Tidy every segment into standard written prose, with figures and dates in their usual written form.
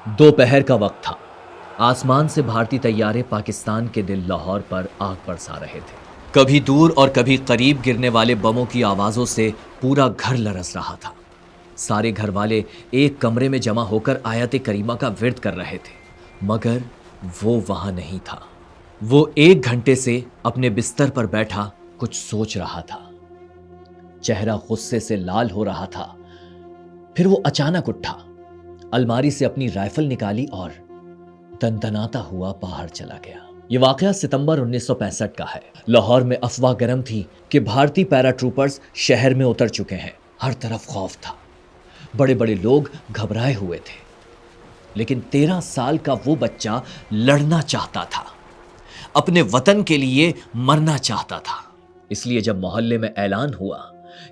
दोपहर का वक्त था। आसमान से भारतीय तैयारे पाकिस्तान के दिल लाहौर पर आग बरसा रहे थे। कभी दूर और कभी करीब गिरने वाले बमों की आवाजों से पूरा घर लरस रहा था। सारे घर वाले एक कमरे में जमा होकर आयत करीमा का विर्द कर रहे थे, मगर वो वहां नहीं था। वो 1 घंटे से अपने बिस्तर पर बैठा कुछ सोच रहा था। चेहरा गुस्से से लाल हो रहा था। फिर वो अचानक उठा, अलमारी से अपनी राइफल निकाली और दनदनाता हुआ बाहर चला गया। ये वाकया सितंबर 1965 का है। लाहौर में अफवाह गर्म थी कि भारतीय पैराट्रूपर्स शहर में उतर चुके हैं। हर तरफ खौफ था, बड़े बड़े लोग घबराए हुए थे। लेकिन 13 साल का वो बच्चा लड़ना चाहता था, अपने वतन के लिए मरना चाहता था। इसलिए जब मोहल्ले में ऐलान हुआ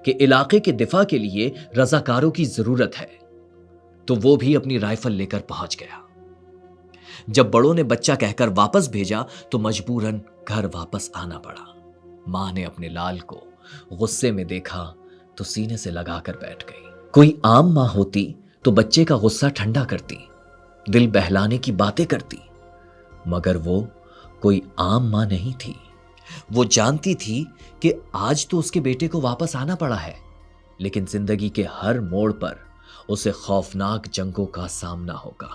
कि इलाके के दिफा के लिए रजाकारों की जरूरत है, तो वो भी अपनी राइफल लेकर पहुंच गया। जब बड़ों ने बच्चा कहकर वापस भेजा तो मजबूरन घर वापस आना पड़ा। मां ने अपने लाल को गुस्से में देखा तो सीने से लगाकर बैठ गई। कोई आम मां होती तो बच्चे का गुस्सा ठंडा करती, दिल बहलाने की बातें करती, मगर वो कोई आम मां नहीं थी। वो जानती थी कि आज तो उसके बेटे को वापस आना पड़ा है, लेकिन जिंदगी के हर मोड़ पर उसे खौफनाक जंगों का सामना होगा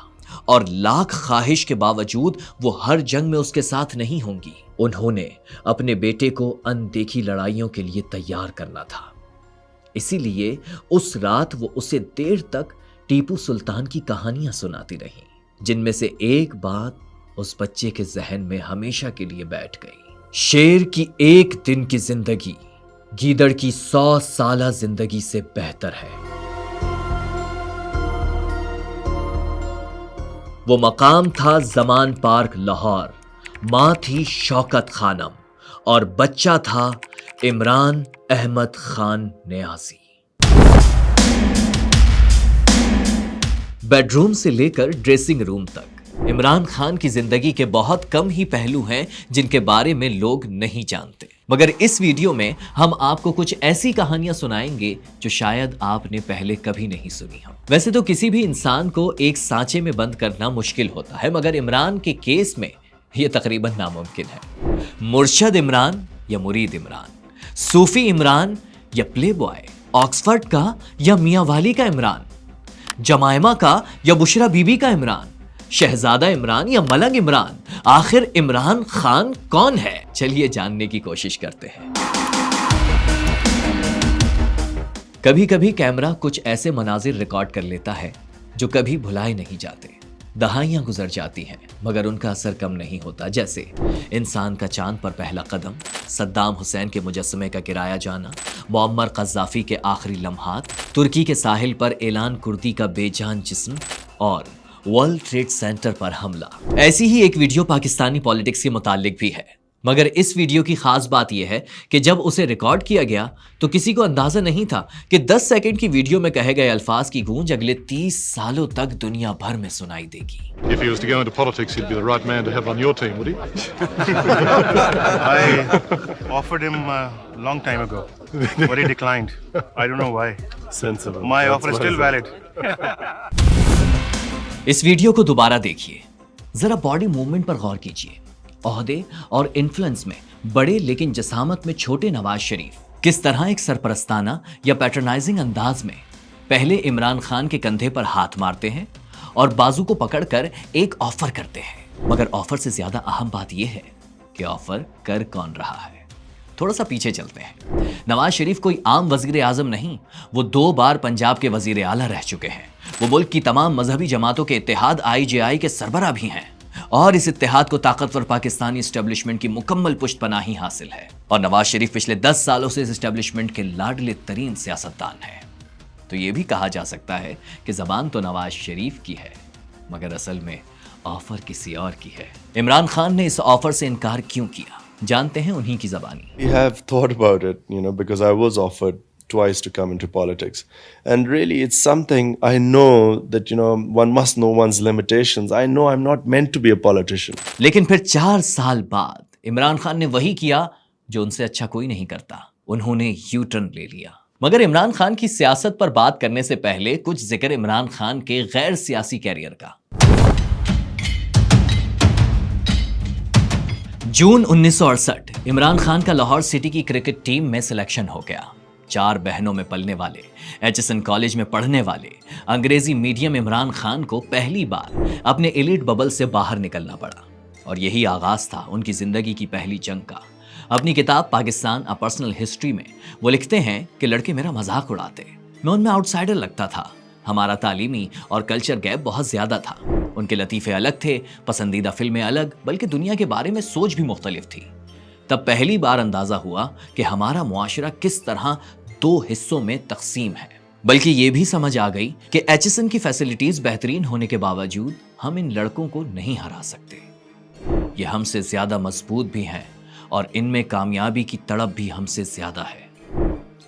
और लाख ख्वाहिश के बावजूद वो हर जंग में उसके साथ नहीं होंगी। उन्होंने अपने बेटे को अनदेखी लड़ाइयों के लिए तैयार करना था। इसीलिए उस रात वो उसे देर तक टीपू सुल्तान की कहानियां सुनाती रही, जिनमें से एक बात उस बच्चे के जहन में हमेशा के लिए बैठ गई। शेर की 1 दिन की जिंदगी गीदड़ की 100 साला जिंदगी से बेहतर है। वो मकाम था जमान पार्क लाहौर, मां थी शौकत खानम और बच्चा था इमरान अहमद खान नियाजी। बेडरूम से लेकर ड्रेसिंग रूम तक इमरान खान की जिंदगी के बहुत कम ही पहलू हैं जिनके बारे में लोग नहीं जानते, मगर इस वीडियो में हम आपको कुछ ऐसी कहानियां सुनाएंगे जो शायद आपने पहले कभी नहीं सुनी हो। वैसे तो किसी भी इंसान को एक सांचे में बंद करना मुश्किल होता है, मगर इमरान के केस में यह तकरीबन नामुमकिन है। मुर्शद इमरान या मुरीद इमरान, सूफी इमरान या प्ले बॉय, ऑक्सफर्ड का या मियां वाली का इमरान, जमायमा का या बुशरा बीबी का इमरान, शहजादा इमरान या मलंग इमरान, आखिर इमरान खान कौन है? चलिए जानने की कोशिश करते हैं। कभी कभी कैमरा कुछ ऐसे मनाजिर रिकॉर्ड कर लेता है जो कभी भुलाए नहीं जाते। दहाइयां गुजर जाती हैं मगर उनका असर कम नहीं होता, जैसे इंसान का चांद पर पहला कदम, सद्दाम हुसैन के मुजस्समे का गिराया जाना, मुअम्मर कज़्ज़ाफ़ी के आखिरी लम्हात, तुर्की के साहिल पर एलान कुर्दी का बेजान जिस्म और वर्ल्ड ट्रेड सेंटर पर हमला। ऐसी ही एक वीडियो पाकिस्तानी पॉलिटिक्स के मुतालिक भी है, मगर इस वीडियो की खास बात यह है कि जब उसे रिकॉर्ड किया गया तो किसी को अंदाजा नहीं था कि 10 सेकंड की वीडियो में कहे गए अल्फाज की गूंज अगले 30 सालों तक दुनिया भर में सुनाई देगी। If he was to go into politics, he'd be the right man to have on your team, would he? I offered him a long time ago, but he declined. I don't know why. Sensible. My offer is still valid. इस video को दोबारा देखिए, जरा body movement पर गौर कीजिए। ओहदे और influence में बड़े लेकिन जसामत में छोटे नवाज शरीफ किस तरह एक सरपरस्ताना या पैटर्नाइजिंग अंदाज में पहले इमरान खान के कंधे पर हाथ मारते हैं और बाजू को पकड़कर एक ऑफर करते हैं। मगर ऑफर से ज्यादा अहम बात यह है कि ऑफर कर कौन रहा है। थोड़ा सा पीछे चलते हैं। नवाज शरीफ कोई आम वजीर आजम नहीं, वो 2 बार पंजाब के वजीर आला रह चुके हैं। वो मुल्क की तमाम मजहबी जमातों के इत्तेहाद IJI के सरबराह भी हैं और इस इत्तेहाद को ताकतवर पाकिस्तानी एस्टेब्लिशमेंट की मुकम्मल पुष्टपनाही हासिल है। और नवाज शरीफ पिछले 10 सालों से इस एस्टेब्लिशमेंट के लाडले तरीन सियासतदान है। तो ये भी कहा जा सकता है कि जबान तो नवाज शरीफ की है, मगर असल में ऑफर किसी और की है। इमरान खान ने इस ऑफर से इनकार क्यों किया, जानते हैं उन्हीं की जबानी। We have thought about it, because I was offered twice to come into politics. And really, it's something I know that, one must know one's limitations. I know I'm not meant to be a politician. लेकिन फिर 4 साल बाद इमरान खान ने वही किया जो उनसे अच्छा कोई नहीं करता। उन्होंने यू टर्न ले लिया। मगर इमरान खान की सियासत पर बात करने से पहले कुछ जिक्र इमरान खान के गैर सियासी कैरियर का। जून 1968 इमरान खान का लाहौर सिटी की क्रिकेट टीम में सिलेक्शन हो गया। 4 बहनों में पलने वाले, एचएसएन कॉलेज में पढ़ने वाले अंग्रेजी मीडियम इमरान खान को पहली बार अपने एलिट बबल से बाहर निकलना पड़ा और यही आगाज था उनकी जिंदगी की पहली जंग का। अपनी किताब पाकिस्तान अ पर्सनल हिस्ट्री में वो लिखते हैं कि लड़के मेरा मजाक उड़ाते, मैं उनमें आउटसाइडर लगता था, हमारा तालीमी और कल्चर गैप बहुत ज्यादा था, उनके लतीफ़े अलग थे, पसंदीदा फिल्में अलग, बल्कि दुनिया के बारे में सोच भी मुख्तलिफ थी। तब पहली बार अंदाजा हुआ कि हमारा मुआशरा किस तरह 2 हिस्सों में तकसीम है। बल्कि ये भी समझ आ गई कि एचएसएन की फैसिलिटीज बेहतरीन होने के बावजूद हम इन लड़कों को नहीं हरा सकते। ये हमसे ज्यादा मजबूत भी हैं और इनमें कामयाबी की तड़प भी हमसे ज्यादा है।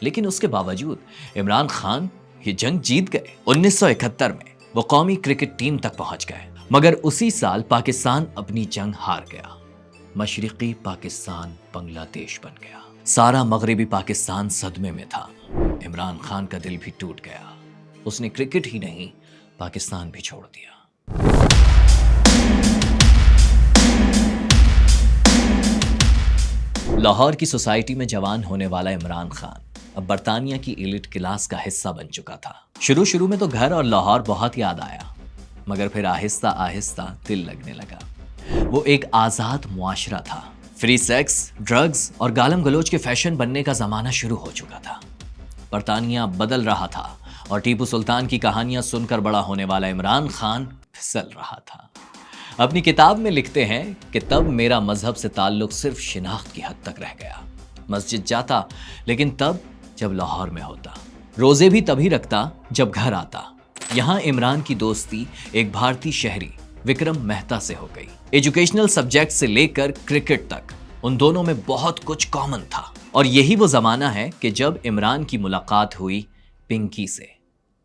लेकिन उसके बावजूद इमरान खान ये जंग जीत गए। 1971 में वो कौमी क्रिकेट टीम तक पहुंच गए, मगर उसी साल पाकिस्तान अपनी जंग हार गया। मशरिकी पाकिस्तान बांग्लादेश बन गया। सारा मगरिबी पाकिस्तान सदमे में था। इमरान खान का दिल भी टूट गया। उसने क्रिकेट ही नहीं, पाकिस्तान भी छोड़ दिया। लाहौर की सोसाइटी में जवान होने वाला इमरान खान अब बरतानिया की एलिट क्लास का हिस्सा बन चुका था। शुरू में तो घर और लाहौर बहुत याद आया, मगर फिर आहिस्ता आहिस्ता दिल लगने लगा। वो एक आज़ाद मुआशरा था। फ्री सेक्स, ड्रग्स और गालम गलोच के फैशन बनने का ज़माना शुरू हो चुका था। बरतानिया बदल रहा था और टीपू सुल्तान की कहानियां सुनकर बड़ा होने वाला इमरान खान फिसल रहा था। अपनी किताब में लिखते हैं कि तब मेरा मजहब से ताल्लुक सिर्फ शिनाख्त की हद तक रह गया। मस्जिद जाता, लेकिन तब जब लाहौर में होता। रोजे भी तभी रखता जब घर आता। यहाँ इमरान की दोस्ती एक भारतीय शहरी विक्रम मेहता से हो गई। एजुकेशनल सब्जेक्ट से लेकर क्रिकेट तक उन दोनों में बहुत कुछ कॉमन था। और यही वो जमाना है कि जब इमरान की मुलाकात हुई पिंकी से।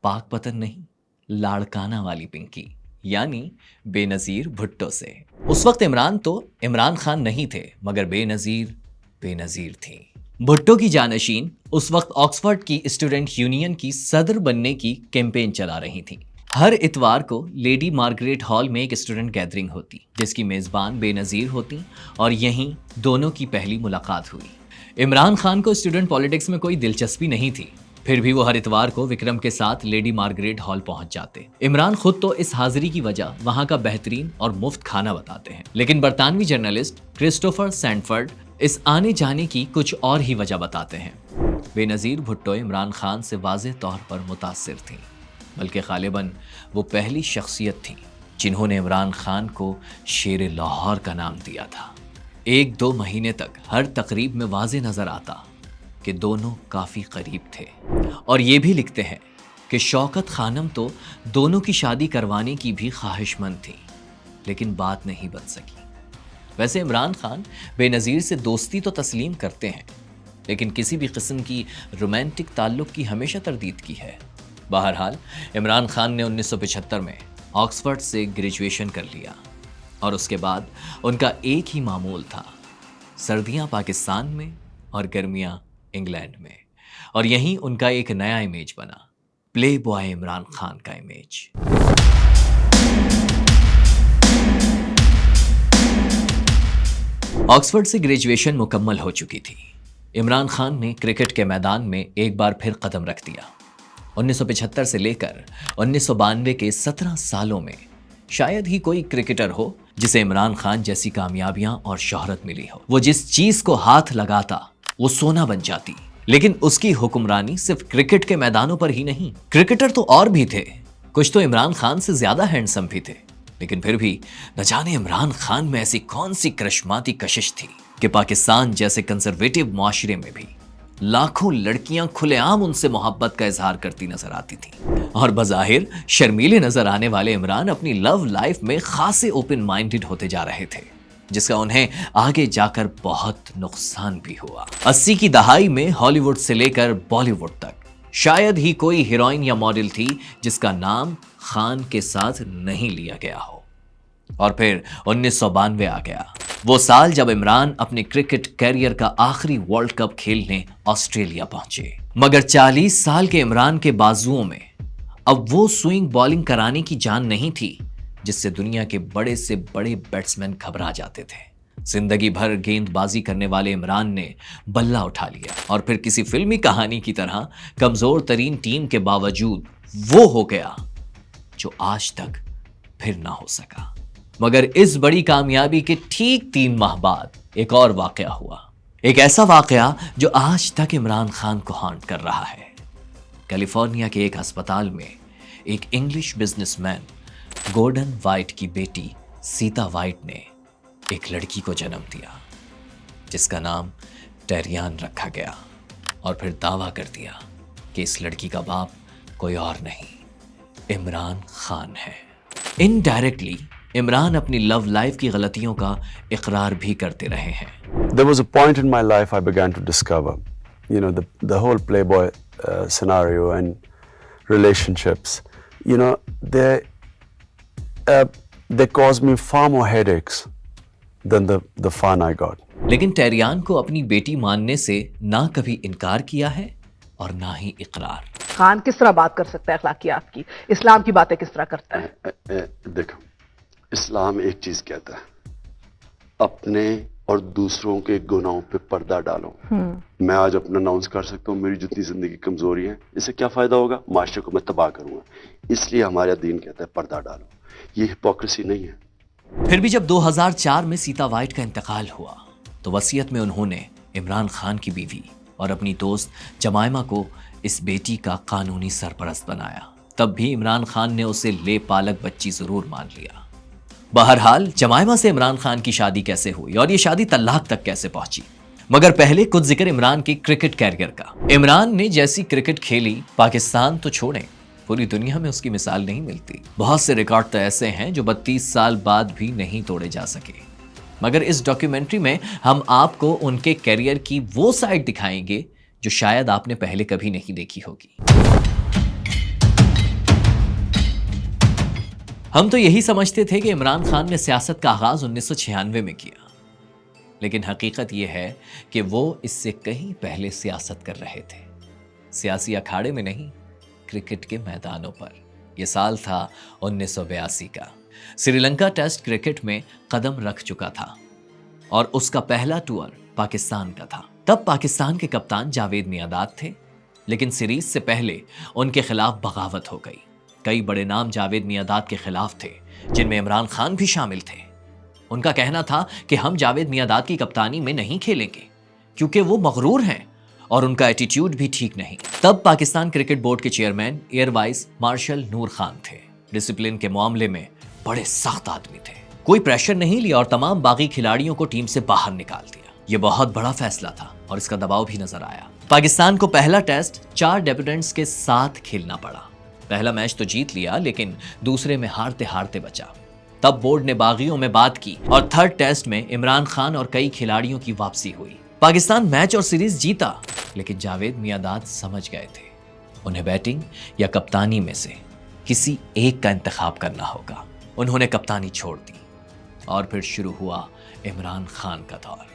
पाक पतन नहीं, लाड़काना वाली पिंकी, यानी बेनजीर भुट्टो से। उस वक्त इमरान तो इमरान खान नहीं थे, मगर बेनजीर थी। भुट्टो की जानशीन उस वक्त ऑक्सफोर्ड की स्टूडेंट यूनियन की सदर बनने की कैंपेन चला रही थी। हर इतवार को लेडी मार्गरेट हॉल में एक स्टूडेंट गैदरिंग होती, जिसकी मेजबान बेनजीर होती, और यहीं दोनों की पहली मुलाकात हुई। इमरान खान को स्टूडेंट पॉलिटिक्स में कोई दिलचस्पी नहीं थी, फिर भी वो हर इतवार को विक्रम के साथ लेडी मार्गरेट हॉल पहुंच जाते। इमरान खुद तो इस हाजिरी की वजह वहां का बेहतरीन और मुफ्त खाना बताते हैं, लेकिन बरतानवी जर्नलिस्ट क्रिस्टोफर सैंडफर्ड इस आने जाने की कुछ और ही वजह बताते हैं। बेनजीर भुट्टो इमरान खान से वाज़ेह तौर पर मुतासिर थीं, बल्कि गालिबन वो पहली शख्सियत थी जिन्होंने इमरान खान को शेर लाहौर का नाम दिया था। 1-2 महीने तक हर तकरीब में वाज़ेह नजर आता कि दोनों काफ़ी करीब थे। और ये भी लिखते हैं कि शौकत खानम तो दोनों की शादी करवाने की भी ख्वाहिशमंद थी, लेकिन बात नहीं बन सकी। वैसे इमरान खान बेनजीर से दोस्ती तो तस्लीम करते हैं, लेकिन किसी भी किस्म की रोमांटिक ताल्लुक की हमेशा तरदीद की है। बहरहाल इमरान खान ने 1975 में ऑक्सफोर्ड से ग्रेजुएशन कर लिया और उसके बाद उनका एक ही मामूल था, सर्दियां पाकिस्तान में और गर्मियां इंग्लैंड में। और यहीं उनका एक नया इमेज बना, प्ले बॉय इमरान खान का इमेज। ऑक्सफोर्ड से ग्रेजुएशन मुकम्मल हो चुकी थी। इमरान खान ने क्रिकेट के मैदान में एक बार फिर कदम रख दिया। 1975 से लेकर 1992 के 17 सालों में शायद ही कोई क्रिकेटर हो जिसे इमरान खान जैसी कामयाबियां और शोहरत मिली हो। वो जिस चीज को हाथ लगाता वो सोना बन जाती। लेकिन उसकी हुक्मरानी सिर्फ क्रिकेट के मैदानों पर ही नहीं, क्रिकेटर तो और भी थे, कुछ तो इमरान खान से ज्यादा हैंडसम भी थे। लेकिन फिर भी न जाने इमरान खान में ऐसी कौन सी करिश्माती कशिश थी कि पाकिस्तान जैसे कंजर्वेटिव मुआशरे में भी लाखों लड़कियां खुलेआम उनसे मोहब्बत का इजहार करती नजर आती थी। और बज़ाहिर शर्मीले नजर आने वाले इमरान अपनी लव लाइफ में खासे ओपन माइंडेड होते जा रहे थे, जिसका उन्हें आगे जाकर बहुत नुकसान भी हुआ। 80 की दहाई में हॉलीवुड से लेकर बॉलीवुड तक शायद ही कोई हीरोइन या मॉडल थी जिसका नाम खान के साथ नहीं लिया गया हो। और फिर 1992 आ गया, वो साल जब इमरान अपने क्रिकेट कैरियर का आखिरी वर्ल्ड कप खेलने ऑस्ट्रेलिया पहुंचे। मगर 40 साल के इमरान के बाजुओं में अब वो स्विंग बॉलिंग कराने की जान नहीं थी जिससे दुनिया के बड़े से बड़े बैट्समैन घबरा जाते थे। जिंदगी भर गेंदबाजी करने वाले इमरान ने बल्ला उठा लिया और फिर किसी फिल्मी कहानी की तरह कमजोर तरीन टीम के बावजूद वो हो गया जो आज तक फिर ना हो सका। मगर इस बड़ी कामयाबी के ठीक 3 माह बाद एक और वाकया हुआ, एक ऐसा वाकया जो आज तक इमरान खान को हॉन्ट कर रहा है। कैलिफोर्निया के एक अस्पताल में एक इंग्लिश बिजनेसमैन गॉर्डन वाइट की बेटी सीता वाइट ने एक लड़की को जन्म दिया जिसका नाम टेरियान रखा गया और फिर दावा कर दिया कि इस लड़की का बाप कोई और नहीं, इमरान खान है। इनडायरेक्टली इमरान अपनी लव लाइफ की गलतियों का इकरार भी करते रहे हैं। There was a point in my life I began to discover, the whole Playboy scenario and relationships, they caused me far more headaches than the fun I got. लेकिन टेरियान को अपनी बेटी मानने से ना कभी इनकार किया है और ना ही इकरार। खान किस तरह बात कर सकता है अखलाकियात की, इस्लाम की बातें किस तरह करता है? देखो, इस्लाम एक चीज कहता है, अपने और दूसरों के गुनाहों पे पर्दा डालो। मैं आज अपना अनाउंस कर सकता हूँ मेरी जितनी जिंदगी कमजोरी है, इससे क्या फायदा होगा? माशरे को मैं तबाह करूंगा। इसलिए हमारा दीन कहता है पर्दा डालो। ये हिपोक्रेसी नहीं है। फिर भी जब 2004 में सीता वाइट का इंतकाल हुआ तो वसीयत में उन्होंने इमरान खान की बीवी और अपनी दोस्त जमाइमा को इस बेटी का कानूनी सरपरस्त बनाया। तब भी इमरान खान ने उसे ले पालक बच्ची जरूर मान लिया। बहरहाल जमाइमा से इमरान खान की शादी कैसे हुई और ये शादी तलाक तक कैसे पहुंची, मगर पहले कुछ जिक्र इमरान की क्रिकेट कैरियर का। इमरान ने जैसी क्रिकेट खेली, पाकिस्तान तो छोड़ें, पूरी दुनिया में उसकी मिसाल नहीं मिलती। बहुत से रिकॉर्ड तो ऐसे हैं जो 32 साल बाद भी नहीं तोड़े जा सके। मगर इस डॉक्यूमेंट्री में हम आपको उनके कैरियर की वो साइड दिखाएंगे जो शायद आपने पहले कभी नहीं देखी होगी। हम तो यही समझते थे कि इमरान खान ने सियासत का आगाज 1996 में किया, लेकिन हकीकत यह है कि वो इससे कहीं पहले सियासत कर रहे थे। सियासी अखाड़े में नहीं, क्रिकेट के मैदानों पर। यह साल था 1982 का। श्रीलंका टेस्ट क्रिकेट में कदम रख चुका था और उसका पहला टूर पाकिस्तान का था। तब पाकिस्तान के कप्तान जावेद मियांदाद थे, लेकिन सीरीज से पहले उनके खिलाफ बगावत हो गई। कई बड़े नाम जावेद मियांदाद के खिलाफ थे, जिनमें इमरान खान भी शामिल थे। उनका कहना था कि हम जावेद मियांदाद की कप्तानी में नहीं खेलेंगे क्योंकि वो मगरूर हैं और उनका एटीट्यूड भी ठीक नहीं। तब पाकिस्तान क्रिकेट बोर्ड के चेयरमैन एयर वाइस मार्शल नूर खान थे। डिसिप्लिन के मामले में बड़े सख्त आदमी थे। कोई प्रेशर नहीं लिया और तमाम बागी खिलाड़ियों को टीम से बाहर निकाल दिया। यह बहुत बड़ा फैसला था और इसका दबाव भी नजर आया। पाकिस्तान को पहला टेस्ट 4 डेब्यूटेंट्स के साथ खेलना पड़ा। पहला मैच तो जीत लिया, लेकिन दूसरे में हारते हारते बचा। तब बोर्ड ने बागियों में बात की और 3rd टेस्ट में इमरान खान और कई खिलाड़ियों की वापसी हुई। पाकिस्तान मैच और सीरीज जीता, लेकिन जावेद मियांदाद समझ गए थे उन्हें बैटिंग या कप्तानी में से किसी एक का इंतखाब करना होगा। उन्होंने कप्तानी छोड़ दी और फिर शुरू हुआ इमरान खान का दौर।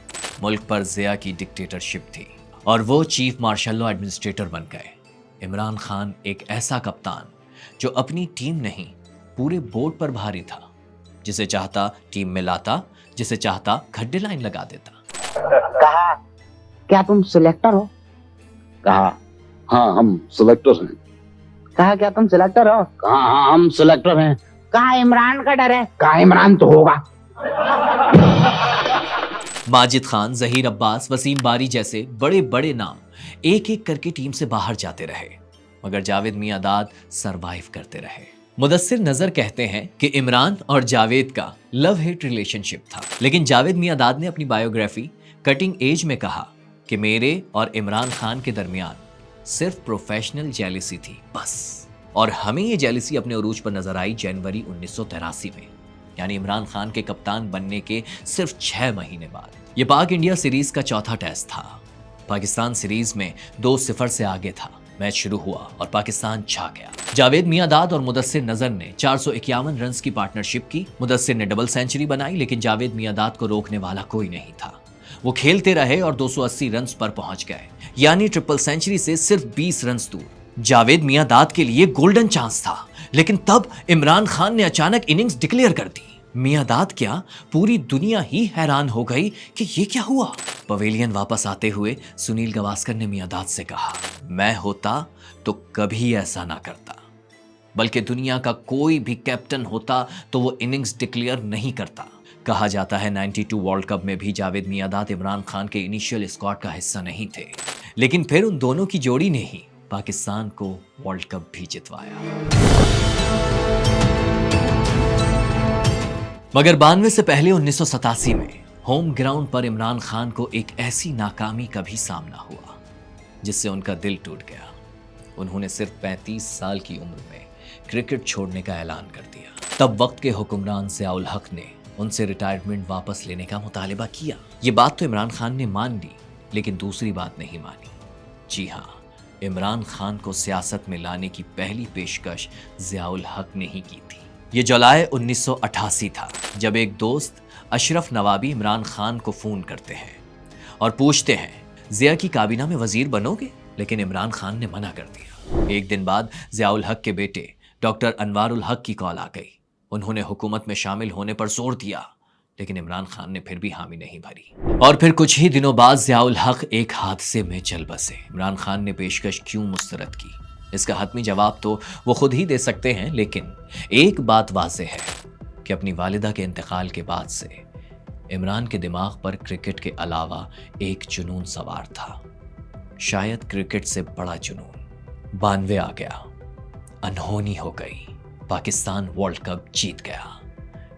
मुल्क पर ज़िया की डिक्टेटरशिप थी और वो चीफ मार्शल लॉ एडमिनिस्ट्रेटर बन गए। इमरान खान एक ऐसा कप्तान जो अपनी टीम नहीं पूरे बोर्ड पर भारी था। जिसे चाहता टीम में लाता, जिसे चाहता खड्डे लाइन लगा देता। कहा, क्या तुम सिलेक्टर हो? कहा, हाँ हम सिलेक्टर हैं। कहा, क्या तुम सिलेक्टर हो? कहा, हाँ हम सिलेक्टर हैं। कहा, इमरान का डर है? कहा, इमरान तो होगा। माजिद खान, जहीर अब्बास, वसीम बारी जैसे बड़े बड़े नाम एक एक करके टीम से बाहर जाते रहे, मगर जावेद मियांदाद सरवाइव करते रहे। मुदस्सिर नजर कहते हैं कि इमरान और जावेद का लव हेट रिलेशनशिप था, लेकिन जावेद मियांदाद ने अपनी बायोग्राफी कटिंग एज में कहा कि मेरे और इमरान खान के दरमियान सिर्फ प्रोफेशनल जेलिसी थी बस। और हमें ये जेलिसी अपने उरूज पर नजर आई जनवरी 1983 में, यानी इमरान खान के कप्तान बनने के सिर्फ 6 महीने बाद। ये पाक इंडिया सीरीज का चौथा टेस्ट था। पाकिस्तान सीरीज में 2-0 से आगे था। मैच शुरू हुआ और पाकिस्तान छा गया। जावेद मियांदाद और मुदस्सिर नजर ने 451 रन की पार्टनरशिप की। मुदस्सिर ने डबल सेंचुरी बनाई, लेकिन जावेद मियांदाद को रोकने वाला कोई नहीं था। वो खेलते रहे और 280 रन पर पहुंच गए, यानी ट्रिपल सेंचुरी से सिर्फ 20 रन दूर। जावेद मियांदाद के लिए गोल्डन चांस था, लेकिन तब इमरान खान ने अचानक इनिंग्स डिक्लेयर कर दी। मियां दाद क्या, पूरी दुनिया ही हैरान हो गई कि ये क्या हुआ। पवेलियन वापस आते हुए सुनील गावस्कर ने मियां दाद से कहा, मैं होता तो कभी ऐसा ना करता, बल्कि दुनिया का कोई भी कैप्टन होता तो वो इनिंग्स डिक्लेयर नहीं करता। कहा जाता है 92 वर्ल्ड कप में भी जावेद मियांदाद इमरान खान के इनिशियल स्क्वाड का हिस्सा नहीं थे, लेकिन फिर उन दोनों की जोड़ी ने ही पाकिस्तान को वर्ल्ड कप भी जितवाया। मगर 92 से पहले 1987 में होम ग्राउंड पर इमरान खान को एक ऐसी नाकामी का भी सामना हुआ जिससे उनका दिल टूट गया। उन्होंने सिर्फ 35 साल की उम्र में क्रिकेट छोड़ने का ऐलान कर दिया। तब वक्त के हुक्मरान ज़ियाउल हक ने उनसे रिटायरमेंट वापस लेने का मुतालिबा किया। ये बात तो इमरान खान ने मान ली, लेकिन दूसरी बात नहीं मानी। जी हाँ, इमरान खान को सियासत में लाने की पहली पेशकश ज़ियाउल हक ने ही की थी। ये जुलाई 1988 था, जब एक दोस्त अशरफ नवाबी इमरान खान को फोन करते हैं और पूछते हैं, ज़िया की काबीना में वजीर बनोगे? लेकिन इमरान खान ने मना कर दिया। एक दिन बाद ज़ियाउल हक के बेटे डॉक्टर अनवारुल हक की कॉल आ गई। उन्होंने हुकूमत में शामिल होने पर जोर दिया, लेकिन इमरान खान ने फिर भी हामी नहीं भरी। और फिर कुछ ही दिनों बाद ज़ियाउल हक एक हादसे में चल बसे। इमरान खान ने पेशकश क्यों मुस्तरद की, इसका हतमी जवाब तो वो खुद ही दे सकते हैं, लेकिन एक बात वाज़ेह है कि अपनी वालिदा के इंतकाल के बाद से इमरान के दिमाग पर क्रिकेट के अलावा एक जुनून सवार था, शायद क्रिकेट से बड़ा जुनून। 92 आ गया, अनहोनी हो गई, पाकिस्तान वर्ल्ड कप जीत गया,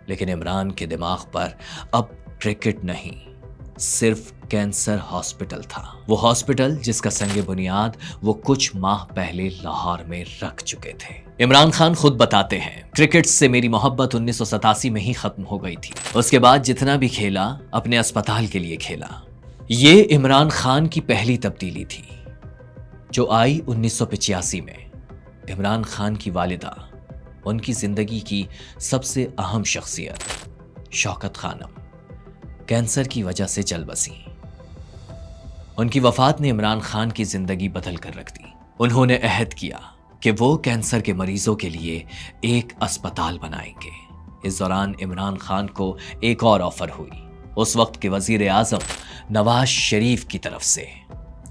लेकिन इमरान के दिमाग पर अब क्रिकेट नहीं, सिर्फ कैंसर हॉस्पिटल था। वो हॉस्पिटल जिसका संगे बुनियाद वो कुछ माह पहले लाहौर में रख चुके थे। इमरान खान खुद बताते हैं, क्रिकेट से मेरी मोहब्बत 1987 में ही खत्म हो गई थी। उसके बाद जितना भी खेला अपने अस्पताल के लिए खेला। ये इमरान खान की पहली तब्दीली थी जो आई 1985 में। इमरान खान की वालिदा, उनकी जिंदगी की सबसे अहम शख्सियत शौकत खानम, कैंसर की वजह से चल बसी। उनकी वफात ने इमरान खान की जिंदगी बदल कर रख दी। उन्होंने अहद किया कि वो कैंसर के मरीजों के लिए एक अस्पताल बनाएंगे। इस दौरान इमरान खान को एक और ऑफर हुई, उस वक्त के वजीर आजम नवाज शरीफ की तरफ से।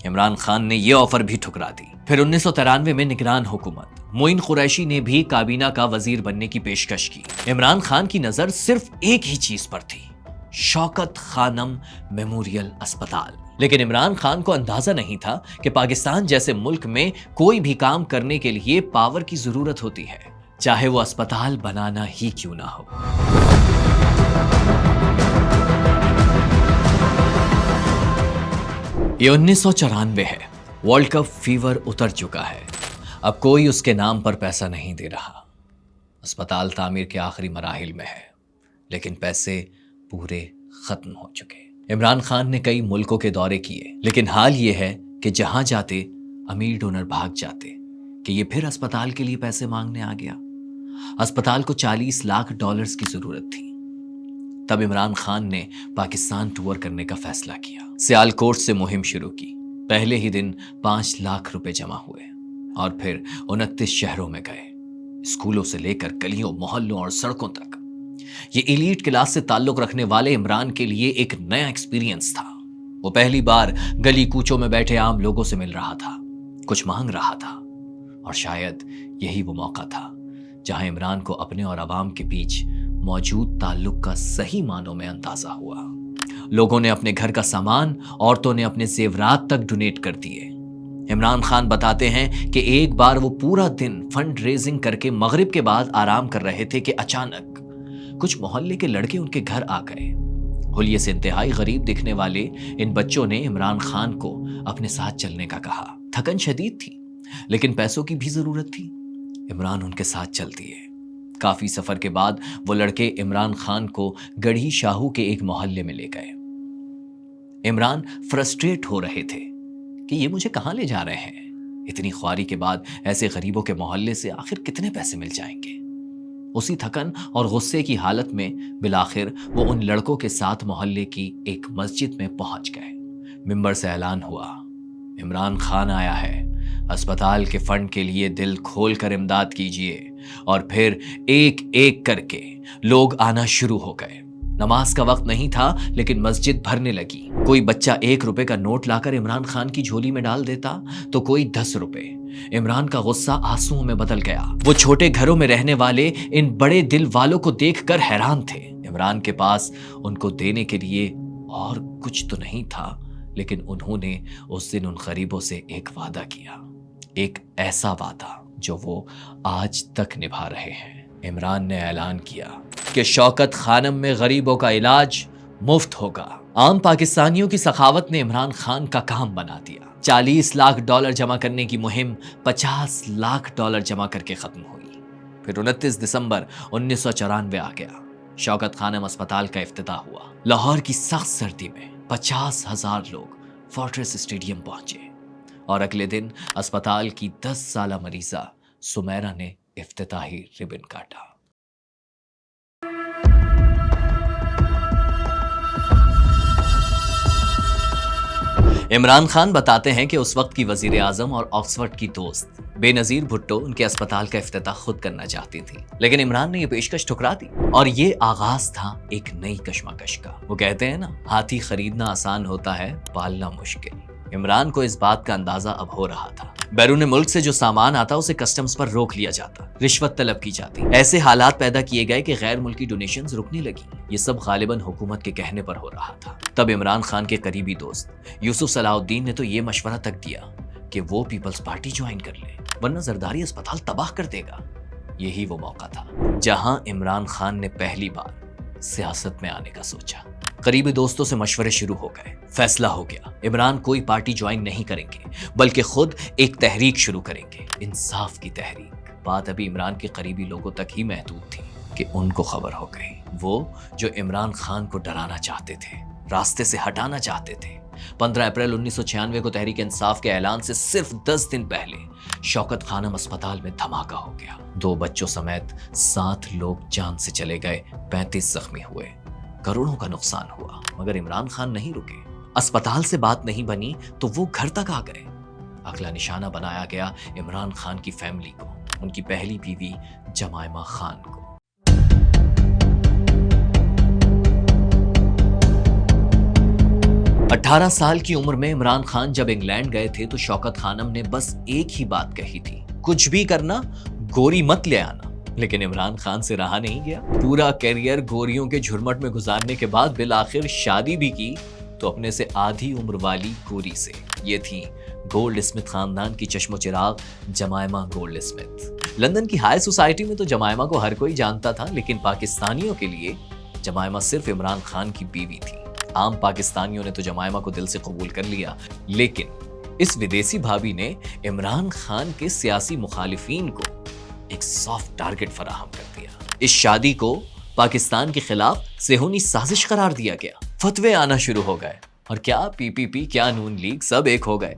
इमरान खान ने यह ऑफर भी ठुकरा दी। फिर 1993 में निगरान हुकूमत मोइन कुरैशी ने भी काबीना का वजीर बनने की पेशकश की। इमरान खान की नजर सिर्फ एक ही चीज पर थी, शौकत खानम मेमोरियल अस्पताल। लेकिन इमरान खान को अंदाजा नहीं था कि पाकिस्तान जैसे मुल्क में कोई भी काम करने के लिए पावर की जरूरत होती है, चाहे वो अस्पताल बनाना ही क्यों ना हो। ये 1994 है, वर्ल्ड कप फीवर उतर चुका है। अब कोई उसके नाम पर पैसा नहीं दे रहा। अस्पताल तामीर के आखिरी मराहिल में है, लेकिन पैसे पूरे खत्म हो चुके। इमरान खान ने कई मुल्कों के दौरे किए, लेकिन हाल ये है कि जहां जाते अमीर डोनर भाग जाते कि ये फिर अस्पताल के लिए पैसे मांगने आ गया। अस्पताल को $40 लाख की जरूरत थी। तब इमरान खान ने पाकिस्तान टूर करने का फैसला किया। सियालकोट से मुहिम शुरू की। पहले ही दिन 5 लाख रुपए जमा हुए और फिर 29 शहरों में गए, स्कूलों से लेकर गलियों, मोहल्लों और सड़कों तक। ये एलीट क्लास से ताल्लुक रखने वाले इमरान के लिए एक नया एक्सपीरियंस था। वो पहली बार गली कूचों में बैठे आम लोगों से मिल रहा था, कुछ मांग रहा था, और शायद यही वो मौका था जहां इमरान को अपने और अवाम के बीच मौजूद ताल्लुक का सही मानों में अंदाजा हुआ। लोगों ने अपने घर का सामान, औरतों ने अपने जेवरात तक डोनेट कर दिए। इमरान खान बताते हैं कि एक बार वो पूरा दिन फंड रेजिंग करके मगरिब के बाद आराम कर रहे थे कि अचानक कुछ मोहल्ले के लड़के उनके घर आ गए। हुलिये से इंतहाई गरीब दिखने वाले इन बच्चों ने इमरान खान को अपने साथ चलने का कहा। थकन शदीद थी, लेकिन पैसों की भी जरूरत थी। इमरान उनके साथ चल दिए। काफी सफर के बाद वो लड़के इमरान खान को गढ़ी शाहू के एक मोहल्ले में ले गए। इमरान फ्रस्ट्रेट हो रहे थे कि ये मुझे कहां ले जा रहे हैं। इतनी ख्वारी के बाद ऐसे गरीबों के मोहल्ले से आखिर कितने पैसे मिल जाएंगे। उसी थकन और गुस्से की हालत में बिलाखिर वो उन लड़कों के साथ मोहल्ले की एक मस्जिद में पहुंच गए। मिंबर से ऐलान हुआ, इमरान खान आया है, अस्पताल के फंड के लिए दिल खोल कर इमदाद कीजिए। और फिर एक एक करके लोग आना शुरू हो गए। नमाज का वक्त नहीं था लेकिन मस्जिद भरने लगी। कोई बच्चा 1 रुपए का नोट लाकर इमरान खान की झोली में डाल देता तो कोई 10 रुपए। इमरान का गुस्सा आंसुओं में बदल गया। वो छोटे घरों में रहने वाले इन बड़े दिल वालों को देखकर हैरान थे। इमरान के पास उनको देने के लिए और कुछ तो नहीं था, लेकिन उन्होंने उस दिन उन गरीबों से एक वादा किया, एक ऐसा वादा जो वो आज तक निभा रहे हैं। इमरान ने ऐलान किया कि शौकत खानम में गरीबों का इलाज मुफ्त होगा। आम पाकिस्तानियों की सखावत ने इमरान खान का काम बना दिया। $40 लाख जमा करने की मुहिम $50 लाख जमा करके खत्म हुई। फिर 29 दिसंबर 1994 आ गया। शौकत खानम अस्पताल का इफ्तिताह हुआ। लाहौर की सख्त सर्दी में 50,000 लोग फोर्ट्रेस स्टेडियम पहुंचे और अगले दिन अस्पताल की 10 साला मरीजा सुमेरा ने इफ्तिताही रिबन काटा। इमरान खान बताते हैं कि उस वक्त की वजीर आजम और ऑक्सफोर्ड की दोस्त बेनजीर भुट्टो उनके अस्पताल का इफ्तिताह खुद करना चाहती थी, लेकिन इमरान ने यह पेशकश ठुकरा दी और ये आगाज था एक नई कशमकश का। वो कहते हैं ना, हाथी खरीदना आसान होता है, पालना मुश्किल। इमरान को इस बात का अंदाजा अब हो रहा था। बैरून मुल्क से जो सामान आता उसे कस्टम्स पर रोक लिया जाता, रिश्वत तलब की जाती। ऐसे हालात पैदा किए गए कि गैर मुल्की डोनेशंस रुकने लगी। ये सब गालिबन हुकूमत के कहने पर हो रहा था। तब इमरान खान के करीबी दोस्त यूसुफ सलाहुद्दीन ने तो ये मशवरा तक दिया कि वो पीपल्स पार्टी ज्वाइन कर ले, वरना जरदारी अस्पताल तबाह कर देगा। यही वो मौका था जहां इमरान खान ने पहली बार सियासत में आने का सोचा। करीबी दोस्तों से मशवरे शुरू हो गए। फैसला हो गया, इमरान कोई पार्टी ज्वाइन नहीं करेंगे, बल्कि खुद एक तहरीक शुरू करेंगे, इंसाफ की तहरीक। बात अभी इमरान के करीबी लोगों तक ही महदूद थी कि उनको खबर हो गई। वो जो इमरान खान को डराना चाहते थे, रास्ते से हटाना चाहते थे। 15 अप्रैल 1996 को तहरीक इंसाफ के ऐलान से सिर्फ 10 दिन पहले शौकत खानम अस्पताल में धमाका हो गया। 2 बच्चों समेत 7 लोग जान से चले गए, 35 जख्मी हुए, करोड़ों का नुकसान हुआ। मगर इमरान खान नहीं रुके। अस्पताल से बात नहीं बनी तो वो घर तक आ गए। अगला निशाना बनाया गया इमरान खान की फैमिली को, उनकी पहली बीवी जमायमा खान को। अठारह साल की उम्र में इमरान खान जब इंग्लैंड गए थे तो शौकत खानम ने बस एक ही बात कही थी, कुछ भी करना गोरी मत ले आना। लेकिन इमरान खान से रहा नहीं गया। पूरा कैरियर गोरियों के झुरमट में गुजारने के बाद बिल आखिर शादी भी की तो अपने से आधी उम्र वाली गोरी से। ये थी गोल्ड स्मिथ खानदान की चश्मो चिराग जमायमा गोल्ड स्मिथ। लंदन की हाई सोसाइटी में तो जमायमा को हर कोई जानता था, लेकिन पाकिस्तानियों के लिए जमायमा सिर्फ इमरान खान की बीवी थी। आम पाकिस्तानियों ने तो जमायमा को दिल से कबूल कर लिया, लेकिन इस विदेशी भाभी ने इमरान खान के सियासी मुखालिफिन को एक सॉफ्ट टारगेट फराहम कर दिया। इस शादी को पाकिस्तान के खिलाफ सेहूनी साजिश करार दिया गया। फतवे आना शुरू हो गए और क्या पीपीपी, क्या नून लीग, सब एक हो गए।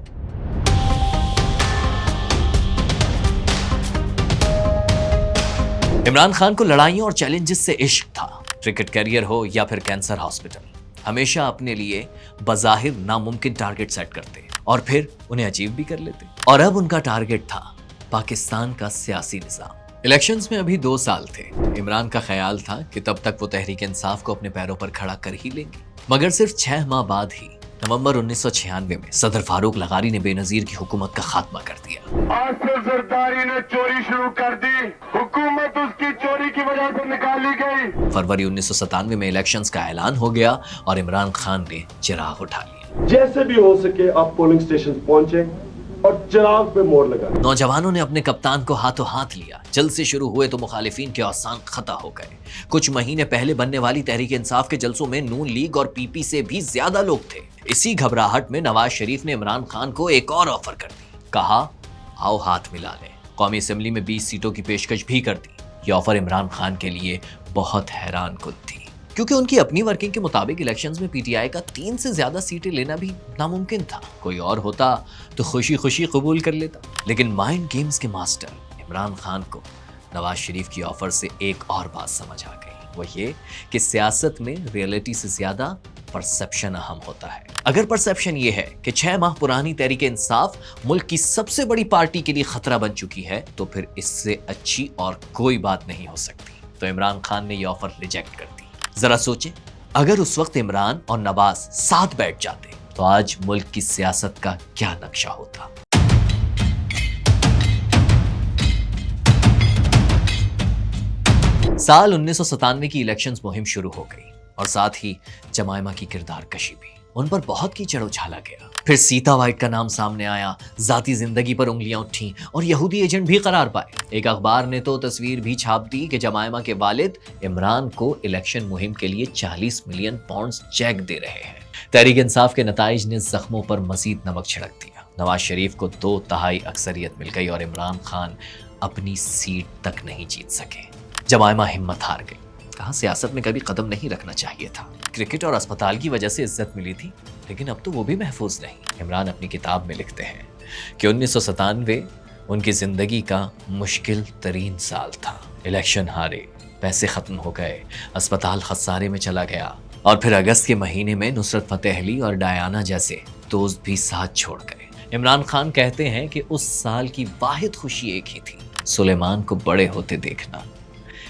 इमरान खान को लड़ाइयों और चैलेंजेस से इश्क था। क्रिकेट करियर हो या फिर कैंसर हॉस्पिटल, हमेशा अपने लिए बज़ाहिर नामुमकिन टारगेट सेट करते और फिर उन्हें अचीव भी कर लेते। और अब उनका टारगेट था पाकिस्तान का सियासी निज़ाम। इलेक्शंस में अभी 2 साल थे। इमरान का ख्याल था कि तब तक वो तहरीक इंसाफ को अपने पैरों पर खड़ा कर ही लेंगे। मगर सिर्फ 6 माह बाद ही नवंबर 1996 में सदर फारूक लगारी ने बेनजीर की हुकूमत का खात्मा कर दिया। आज से जरदारी ने चोरी शुरू कर दी, हुकूमत उसकी चोरी की वजह से निकाली गई। फरवरी 1997 में इलेक्शंस का ऐलान हो गया और इमरान खान ने चिराग उठा लिया। जैसे भी हो सके आप पोलिंग स्टेशन पहुंचे और चिराग पे मोड़ लगा। नौजवानों ने अपने कप्तान को हाथों हाथ लिया। जलसे शुरू हुए तो मुखालिफिन के औसान खता हो गए। कुछ महीने पहले बनने वाली तहरीक इंसाफ के जलसों में नून लीग और पीपी से भी ज्यादा लोग थे। इसी घबराहट में नवाज शरीफ ने इमरान खान को एक और ऑफर कर दी। कहा, आओ हाथ मिला लें। कौमी असेंबली में 20 सीटों की पेशकश भी कर दी। यह ऑफर इमरान खान के लिए बहुत हैरान कुन थी, क्योंकि उनकी अपनी वर्किंग के मुताबिक इलेक्शंस में पीटीआई का 3 से ज्यादा सीटें लेना भी नामुमकिन था। कोई और होता तो खुशी खुशी कबूल कर लेता, लेकिन माइंड गेम्स के मास्टर इमरान खान को نواز شریف کی آفر سے ایک اور بات سمجھ آ گئی، وہ یہ کہ سیاست میں ریئلٹی سے زیادہ پرسپشن اہم ہوتا ہے۔ اگر پرسپشن یہ ہے کہ 6 ماہ پرانی تحریک انصاف ملک کی سب سے بڑی پارٹی کے لیے خطرہ بن چکی ہے، تو پھر اس سے اچھی اور کوئی بات نہیں ہو سکتی۔ تو عمران خان نے یہ آفر ریجیکٹ کر دی۔ ذرا سوچیں، اگر اس وقت عمران اور نواز ساتھ بیٹھ جاتے تو آج ملک کی سیاست کا کیا نقشہ ہوتا۔ سال 1997 کی الیکشنز مہم شروع ہو گئی اور ساتھ ہی جمائمہ کی کردار کشی بھی، ان پر بہت کیچڑ اچھالا گیا۔ پھر سیتا وائٹ کا نام سامنے آیا، ذاتی زندگی پر انگلیاں اٹھیں اور یہودی ایجنٹ بھی قرار پائے۔ ایک اخبار نے تو تصویر بھی چھاپ دی کہ جمائمہ کے والد عمران کو الیکشن مہم کے لیے 40 ملین پاؤنڈز چیک دے رہے ہیں۔ تحریک انصاف کے نتائج نے زخموں پر مزید نمک چھڑک دیا۔ نواز شریف کو 2/3 اکثریت مل گئی اور عمران خان اپنی سیٹ تک نہیں جیت سکے۔ جمائمہ ہمت ہار گئی، کہا سیاست میں کبھی قدم نہیں رکھنا چاہیے تھا۔ کرکٹ اور اسپتال کی وجہ سے عزت ملی تھی، لیکن اب تو وہ بھی محفوظ نہیں۔ عمران اپنی کتاب میں لکھتے ہیں کہ 1997 ان کی زندگی کا مشکل ترین سال تھا۔ الیکشن ہارے، پیسے ختم ہو گئے، اسپتال خسارے میں چلا گیا، اور پھر اگست کے مہینے میں نصرت فتح علی اور ڈیانا جیسے دوست بھی ساتھ چھوڑ گئے۔ عمران خان کہتے ہیں کہ اس سال کی واحد خوشی ایک ہی تھی، سلیمان کو بڑے ہوتے دیکھنا۔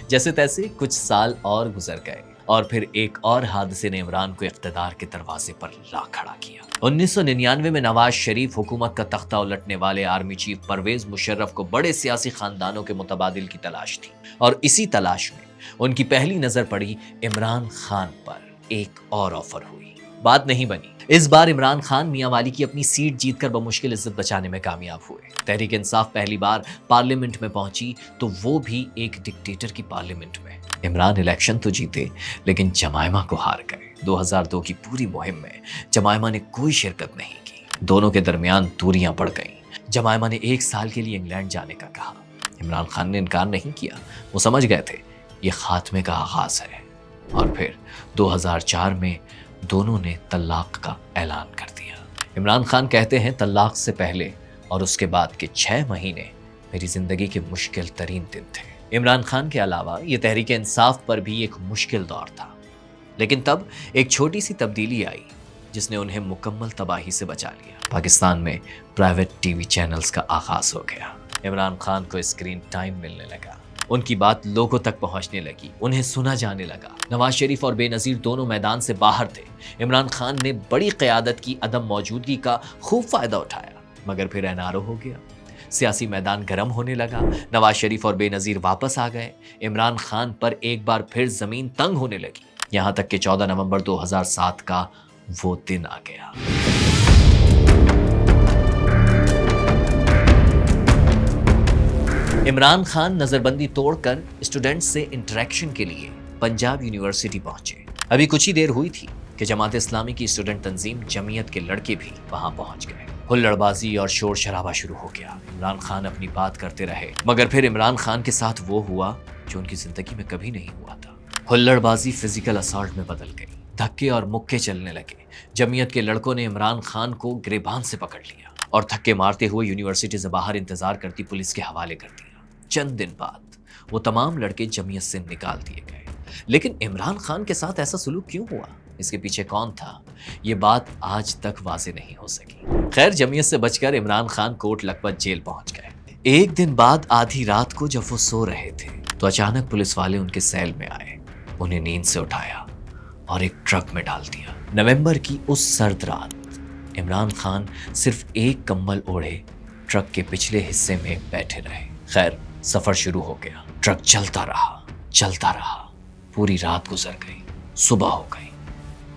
جیسے تیسے کچھ سال اور گزر گئے اور پھر ایک اور حادثے نے عمران کو اقتدار کے دروازے پر لا کھڑا کیا۔ 1999 میں نواز شریف حکومت کا تختہ الٹنے والے آرمی چیف پرویز مشرف کو بڑے سیاسی خاندانوں کے متبادل کی تلاش تھی، اور اسی تلاش میں ان کی پہلی نظر پڑی عمران خان پر۔ ایک اور آفر ہوئی، بات نہیں بنی۔ اس بار عمران خان میاں والی کی اپنی سیٹ جیت کر بمشکل عزت بچانے میں کامیاب ہوئے۔ تحریک انصاف پہلی بار پارلیمنٹ میں پہنچی تو وہ بھی ایک ڈکٹیٹر کی پارلیمنٹ میں۔ عمران الیکشن تو جیتے لیکن جمائمہ کو ہار گئے۔ 2002 کی پوری مہم میں جمائمہ نے کوئی شرکت نہیں کی، دونوں کے درمیان دوریاں بڑھ گئیں۔ جمائمہ نے 1 سال کے لیے انگلینڈ جانے کا کہا، عمران خان نے انکار نہیں کیا، وہ سمجھ گئے تھے یہ خاتمے کا آغاز ہے۔ اور پھر 2004 میں دونوں نے طلاق کا اعلان کر دیا۔ عمران خان کہتے ہیں طلاق سے پہلے اور اس کے بعد کے 6 مہینے میری زندگی کے مشکل ترین دن تھے۔ عمران خان کے علاوہ یہ تحریک انصاف پر بھی ایک مشکل دور تھا، لیکن تب ایک چھوٹی سی تبدیلی آئی جس نے انہیں مکمل تباہی سے بچا لیا۔ پاکستان میں پرائیویٹ ٹی وی چینلز کا آغاز ہو گیا۔ عمران خان کو اسکرین ٹائم ملنے لگا، ان کی بات لوگوں تک پہنچنے لگی، انہیں سنا جانے لگا۔ نواز شریف اور بے نظیر دونوں میدان سے باہر تھے۔ عمران خان نے بڑی قیادت کی عدم موجودگی کا خوب فائدہ اٹھایا، مگر پھر NRO ہو گیا، سیاسی میدان گرم ہونے لگا۔ نواز شریف اور بے نظیر واپس آ گئے، عمران خان پر ایک بار پھر زمین تنگ ہونے لگی، یہاں تک کہ 14 نومبر 2007 کا وہ دن آ گیا۔ عمران خان نظر بندی توڑ کر اسٹوڈنٹ سے انٹریکشن کے لیے پنجاب یونیورسٹی پہنچے۔ ابھی کچھ ہی دیر ہوئی تھی کہ جماعت اسلامی کی اسٹوڈنٹ تنظیم جمعیت کے لڑکے بھی وہاں پہنچ گئے۔ ہلڑ بازی اور شور شرابہ شروع ہو گیا۔ عمران خان اپنی بات کرتے رہے، مگر پھر عمران خان کے ساتھ وہ ہوا جو ان کی زندگی میں کبھی نہیں ہوا تھا۔ ہلڑ بازی فزیکل اسالٹ میں بدل گئی، دھکے اور مکے چلنے لگے۔ جمعیت کے لڑکوں نے عمران خان کو گریبان سے پکڑ لیا اور دھکے مارتے ہوئے یونیورسٹی سے باہر انتظار کرتی پولیس کے حوالے کر دیا۔ چند دن بعد وہ تمام لڑکے جمعیت سے نکال دیے گئے۔ لیکن عمران خان کے ساتھ ایسا سلوک کیوں ہوا؟ اس کے پیچھے کون تھا؟ یہ بات آج تک واضح نہیں ہو سکی۔ خیر، جمعیت سے بچ کر عمران خان کوٹ لکھپت جیل پہنچ گئے۔ ایک دن بعد آدھی رات کو جب وہ سو رہے تھے تو اچانک پولیس والے ان کے سیل میں آئے، انہیں نیند سے اٹھایا اور ایک ٹرک میں ڈال دیا۔ نومبر کی اس سرد رات عمران خان صرف ایک کمبل اوڑھے ٹرک کے پچھلے حصے میں بیٹھے رہے۔ خیر، سفر شروع ہو گیا، ٹرک چلتا رہا، پوری رات گزر گئی، صبح ہو گئی،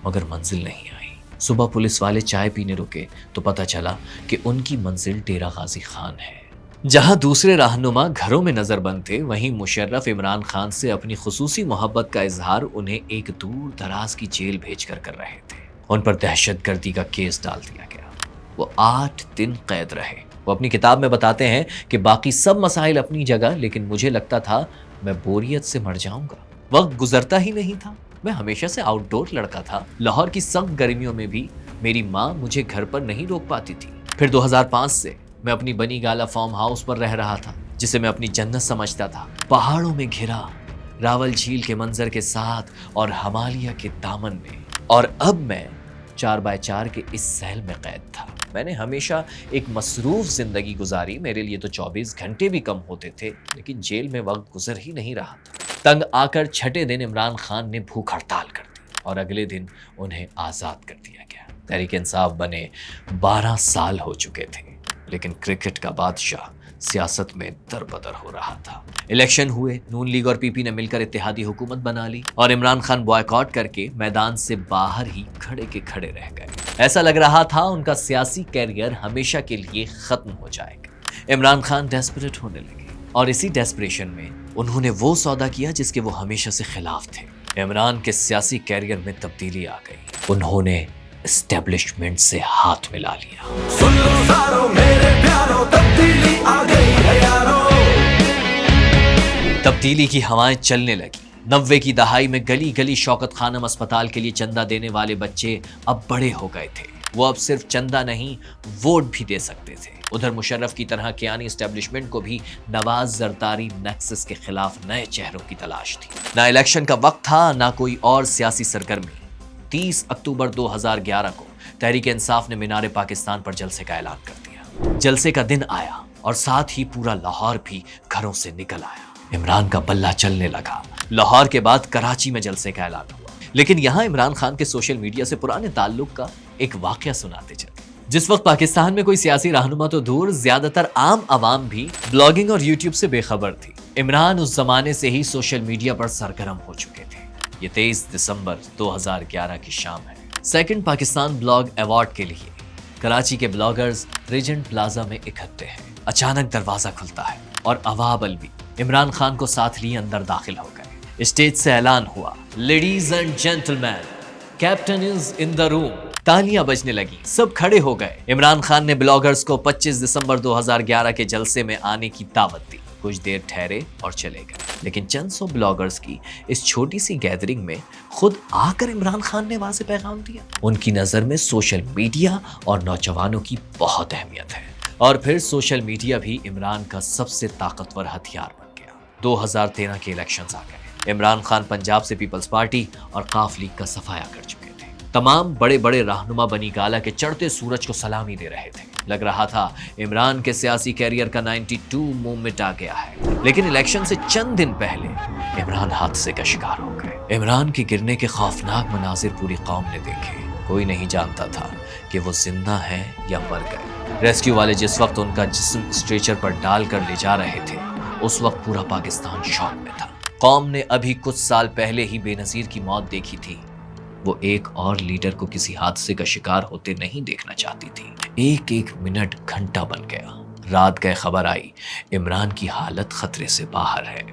مگر منزل نہیں آئی۔ صبح پولیس والے چائے پینے رکے تو پتہ چلا کہ ان کی منزل ڈیرہ غازی خان ہے۔ جہاں دوسرے رہنما گھروں میں نظر بند تھے، وہیں مشرف عمران خان سے اپنی خصوصی محبت کا اظہار انہیں ایک دور دراز کی جیل بھیج کر رہے تھے۔ ان پر دہشت گردی کا کیس ڈال دیا گیا۔ وہ 8 دن قید رہے۔ وہ اپنی کتاب میں بتاتے ہیں کہ باقی سب مسائل اپنی جگہ، لیکن مجھے لگتا تھا میں بوریت سے مر جاؤں گا۔ وقت گزرتا ہی نہیں تھا، میں ہمیشہ سے آؤٹ ڈور لڑکا تھا۔ لاہور کی سخت گرمیوں میں بھی میری ماں مجھے گھر پر نہیں روک پاتی تھی۔ پھر 2005 سے میں اپنی بنی گالا فارم ہاؤس پر رہ رہا تھا، जिसे मैं अपनी जन्नत समझता था, पहाड़ों में घिरा, रावल झील के मंजर के साथ और हिमालय के दामन में, और अब मैं 4x4 के इस सेल में कैद था। मैंने हमेशा एक मसरूफ जिंदगी गुजारी, मेरे लिए तो 24 घंटे भी कम होते थे, लेकिन जेल में वक्त गुजर ही नहीं रहा था। तंग आकर छठे दिन इमरान खान ने भूख हड़ताल कर दी और अगले दिन उन्हें आज़ाद कर दिया गया। तहरीक इंसाफ बने 12 साल हो चुके थे, लेकिन क्रिकेट का बादशाह सियासत में दरबदर हो रहा था। इलेक्शन हुए, नून लीग और पीपी ने मिलकर इत्तेहादी हुकूमत बना ली और इमरान खान बॉयकॉट करके मैदान से बाहर ही खड़े के खड़े रह गए। ऐसा लग रहा था उनका सियासी कैरियर हमेशा के लिए खत्म हो जाएगा। इमरान खान डेस्परेट होने लगे और इसी डेस्परेशन में उन्होंने वो सौदा किया जिसके वो हमेशा से खिलाफ थे। इमरान के सियासी कैरियर में तब्दीली आ गई। उन्होंने एस्टेब्लिशमेंट से हाथ मिला लिया। सुन लो सारो मेरे प्यारो, तब्दीली आ गई है यारो। तब्दीली की हवाएं चलने लगी। 90 की दहाई में गली गली शौकत खानम अस्पताल के लिए चंदा देने वाले बच्चे अब बड़े हो गए थे। वो अब सिर्फ चंदा नहीं, वोट भी दे सकते थे। उधर मुशर्रफ की तरह कियानी एस्टेब्लिशमेंट को भी नवाज जरदारी नेक्सस के खिलाफ नए चेहरों की तलाश थी। ना इलेक्शन का वक्त था, ना कोई और सियासी सरगर्मी। 30 अक्टूबर 2011 को तहरीक इंसाफ ने मीनार पाकिस्तान पर जलसे का ऐलान कर दिया। जलसे का दिन आया और साथ ही पूरा लाहौर भी घरों से निकल आया। इमरान का बल्ला चलने लगा। लाहौर के बाद कराची में जलसे का ऐलान हुआ, लेकिन यहाँ इमरान खान के सोशल मीडिया से पुराने ताल्लुक का एक वाकया सुनाते चले। जिस वक्त पाकिस्तान में कोई सियासी रहनुमा तो दूर, ज्यादातर आम आवाम भी ब्लॉगिंग और यूट्यूब से बेखबर थी। इमरान उस जमाने से ही सोशल मीडिया पर सरगर्म हो चुके थे। ये 23 दिसंबर 2011 की शाम है। सेकंड पाकिस्तान ब्लॉग अवार्ड के लिए कराची के ब्लॉगर्स रीजेंट प्लाजा में इकट्ठे हैं। अचानक दरवाजा खुलता है और अवाब अलवी इमरान खान को साथ लिए अंदर दाखिल हो गए। स्टेज से ऐलान हुआ, ladies and gentleman, captain is in the room. तालियां बजने लगी, सब खड़े हो गए। इमरान खान ने ब्लॉगर्स को 25 दिसंबर 2011 के जलसे में आने की दावत दी। कुछ देर ठहरे और चले गए, लेकिन चंद सौ ब्लॉगर्स की इस छोटी सी गैदरिंग में खुद आकर इमरान खान ने वाज़ेह पैगाम दिया। उनकी नज़र में सोशल मीडिया और नौजवानों की बहुत अहमियत है, और फिर सोशल मीडिया भी इमरान का सबसे ताकतवर हथियार बन गया। 2013 के इलेक्शंस आ गए। इमरान खान पंजाब से पीपल्स पार्टी और काफ लीग का सफाया कर चुके थे। तमाम बड़े बड़े रहनुमा बनी गाला के चढ़ते सूरज को सलामी दे रहे थे। लग रहा था इमरान के सियासी कैरियर का 92 मूवमेंट आ गया है। लेकिन इलेक्शन से चंद दिन पहले इमरान हादसे का शिकार हो गए। इमरान के गिरने के खौफनाक मनाजिर पूरी कौम ने देखे। कोई नहीं जानता था कि वो जिंदा हैं या मर गए। रेस्क्यू वाले जिस वक्त उनका जिस्म स्ट्रेचर पर डाल कर ले जा रहे थे, उस वक्त पूरा पाकिस्तान शॉक में था। कौम ने अभी कुछ साल पहले ही बेनजीर की मौत देखी थी। वो एक और लीडर को किसी हादसे का शिकार होते नहीं देखना चाहती थी। एक एक मिनट घंटा बन गया। रात गए खबर आई इमरान की हालत खतरे से बाहर है,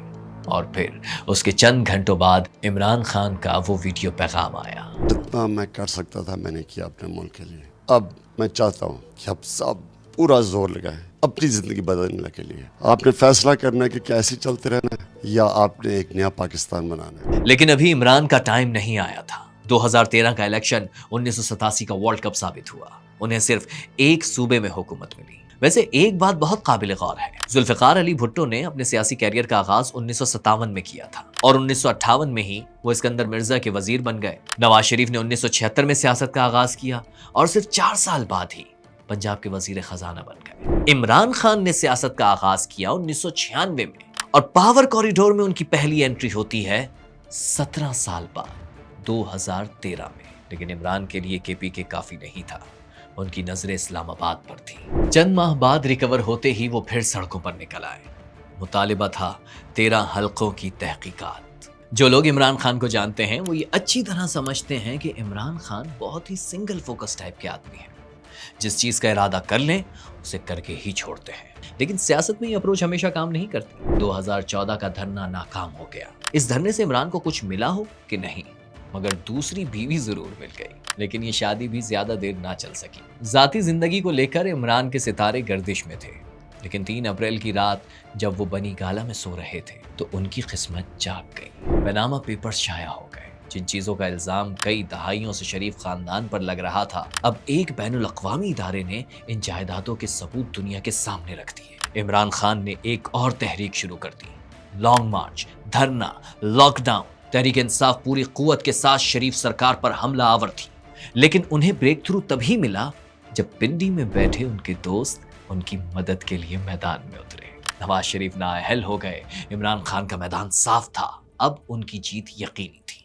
और फिर उसके चंद घंटों बाद इमरान खान का वो वीडियो पैगाम आया। जितना मैं कर सकता था मैंने किया अपने मुल्क के लिए। अब मैं चाहता हूँ कि अब सब पूरा जोर लगाएं अपनी जिंदगी बदलने के लिए। आपने फैसला करना है कि कैसे चलते रहना है या आपने एक नया पाकिस्तान बनाना है। लेकिन अभी इमरान का टाइम नहीं आया था। 2013 का इलेक्शन 1987 का वर्ल्ड कप साबित हुआ। उन्हें सिर्फ एक सूबे में हुकूमत मिली। वैसे एक बात बहुत काबिल गौर है, जुल्फिकार अली भुट्टो ने अपने सियासी कैरियर का आगाज 1957 में किया था और 1958 में ही वो इस्कंदर मिर्जा के वजीर बन गए। नवाज शरीफ ने 1976 में सियासत का आगाज किया और सिर्फ 4 साल बाद ही पंजाब के वजीर खजाना बन गए। इमरान खान ने सियासत का आगाज किया 1996 में और पावर कॉरिडोर में उनकी पहली एंट्री होती है 17 साल बाद 2013 में। लेकिन इमरान के लिए केपीके काफी नहीं था, उनकी नजरें इस्लामाबाद पर थी। चंद माह बाद रिकवर होते ही वो फिर सड़कों पर निकल आए। मुतालिबा था 13 हल्कों की तहकीकात। जो लोग इमरान खान को जानते हैं वो ये अच्छी तरह समझते हैं कि इमरान खान बहुत ही सिंगल फोकस टाइप के आदमी हैं। जिस चीज का इरादा कर लें उसे करके ही छोड़ते हैं। लेकिन सियासत में ये अप्रोच हमेशा काम नहीं करती। 2014 का धरना नाकाम हो गया। इस धरने से इमरान को कुछ मिला हो कि नहीं, मगर दूसरी बीवी जरूर मिल गई। लेकिन ये शादी भी ज्यादा देर ना चल सकी। जाती जिंदगी को लेकर इमरान के सितारे गर्दिश में थे। लेकिन 3 अप्रैल की रात जब वो बनी गाला में सो रहे थे तो उनकी किस्मत जाग गई। पनामा पेपर्स शाया हो गए। جن چیزوں کا الزام کئی دہائیوں سے شریف خاندان پر لگ رہا تھا، اب ایک بین الاقوامی ادارے نے ان جائیدادوں کے ثبوت دنیا کے سامنے رکھ دیے۔ عمران خان نے ایک اور تحریک شروع کر دی، لانگ مارچ، دھرنا، لاک ڈاؤن۔ تحریک انصاف پوری قوت کے ساتھ شریف سرکار پر حملہ آور تھی، لیکن انہیں بریک تھرو تبھی ملا جب پنڈی میں بیٹھے ان کے دوست ان کی مدد کے لیے میدان میں اترے۔ نواز شریف نااہل ہو گئے، عمران خان کا میدان صاف تھا، اب ان کی جیت یقینی تھی۔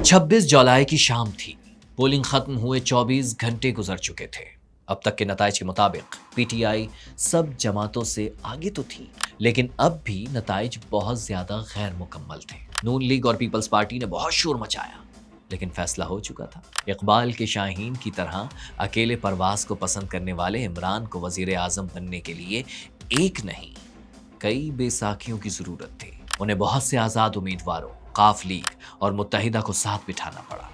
26 جولائی کی شام تھی، پولنگ ختم ہوئے 24 گھنٹے گزر چکے تھے۔ اب تک کے نتائج کے مطابق پی ٹی آئی سب جماعتوں سے آگے تو تھی، لیکن اب بھی نتائج بہت زیادہ غیر مکمل تھے۔ نون لیگ اور پیپلز پارٹی نے بہت شور مچایا، لیکن فیصلہ ہو چکا تھا۔ اقبال کے شاہین کی طرح اکیلے پرواز کو پسند کرنے والے عمران کو وزیر اعظم بننے کے لیے ایک نہیں کئی بے ساکھیوں کی ضرورت تھی۔ انہیں بہت سے آزاد امیدواروں، قاف لیگ اور متحدہ کو ساتھ بٹھانا پڑا،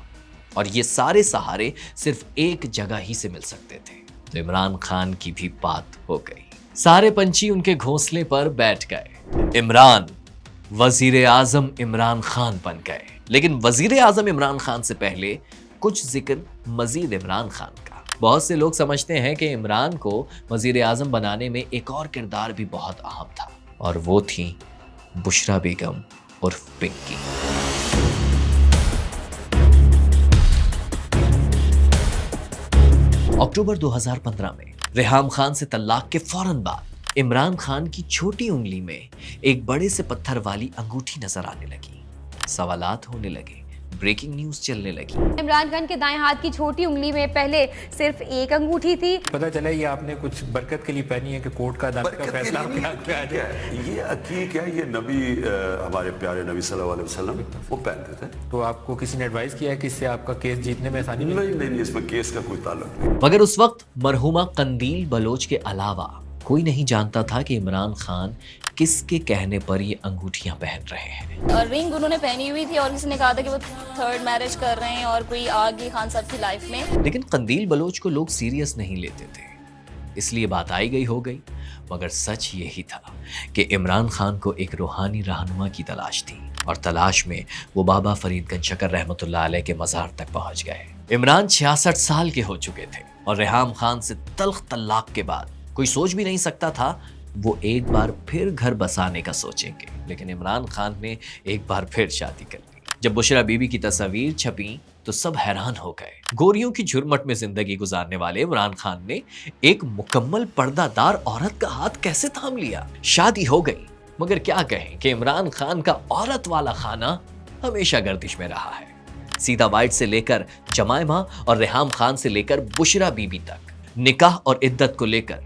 اور یہ سارے سہارے صرف ایک جگہ ہی سے مل سکتے تھے۔ تو عمران خان کی بھی بات ہو گئی، سارے پنچھی ان کے گھونسلے پر بیٹھ گئے۔ عمران وزیر اعظم عمران خان بن گئے، لیکن وزیر اعظم عمران خان سے پہلے کچھ ذکر مزید عمران خان کا۔ بہت سے لوگ سمجھتے ہیں کہ عمران کو وزیر اعظم بنانے میں ایک اور کردار بھی بہت اہم تھا، اور وہ تھی بشرا بیگم عرف پنکی۔ اکتوبر 2015 میں ریحام خان سے طلاق کے فوراً بعد عمران خان کی چھوٹی انگلی میں ایک بڑے سے پتھر والی انگوٹھی نظر آنے لگی۔ سوالات ہونے لگے، بریکنگ نیوز چلنے لگی۔ عمران خان کے دائیں ہاتھ کی چھوٹی انگلی میں پہلے صرف ایک انگوٹھی تھی۔ پتہ چلا یہ آپ نے کچھ برکت کے لیے پہنی ہے کہ کورٹ کا عدالت کا فیصلہ کیا ہے؟ یہ عقیق ہے، یہ نبی ہمارے پیارے نبی صلی اللہ علیہ وسلم وہ پہنتے تھے۔ تو آپ کو کسی نے ایڈوائز کیا ہے کہ اس سے آپ کا کیس جیتنے میں آسانی نہیں، اس میں کیس کا کوئی تعلق نہیں۔ مگر اس وقت مرحومہ قندیل بلوچ کے علاوہ کوئی نہیں جانتا تھا کہ عمران خان کس کے کہنے پر یہ انگوٹھیاں پہن رہے ہیں۔ اور رنگ انہوں نے پہنی ہوئی تھی، اور کسی نے کہا تھا کہ وہ تھرڈ میرج کر رہے ہیں اور کوئی آ گئی خان صاحب کی لائف میں۔ لیکن قندیل بلوچ کو لوگ سیریس نہیں لیتے تھے، اس لیے بات آئی گئی ہو گئی، مگر سچ یہی تھا کہ عمران خان کو ایک روحانی رہنما کی تلاش تھی، اور تلاش میں وہ بابا فرید گنج شکر رحمۃ اللہ علیہ کے مزار تک پہنچ گئے۔ عمران 66 سال کے ہو چکے تھے، اور ریحام خان سے تلخ طلاق کے بعد کوئی سوچ بھی نہیں سکتا تھا وہ ایک بار پھر گھر بسانے کا سوچیں گے، لیکن عمران خان نے ایک بار پھر شادی کر لی۔ جب بشرا بیوی کی تصاویر چھپیں تو سب حیران ہو گئے۔ گوریوں کی جھرمٹ میں زندگی گزارنے والے عمران خان نے ایک مکمل پردہ دار عورت کا ہاتھ کیسے تھام لیا؟ شادی ہو گئی، مگر کیا کہیں کہ عمران خان کا عورت والا خانہ ہمیشہ گردش میں رہا ہے۔ سیدھا وائٹ سے لے کر جمائمہ اور ریحام خان سے لے کر بشرا بیوی تک نکاح اور عدت کو لے کر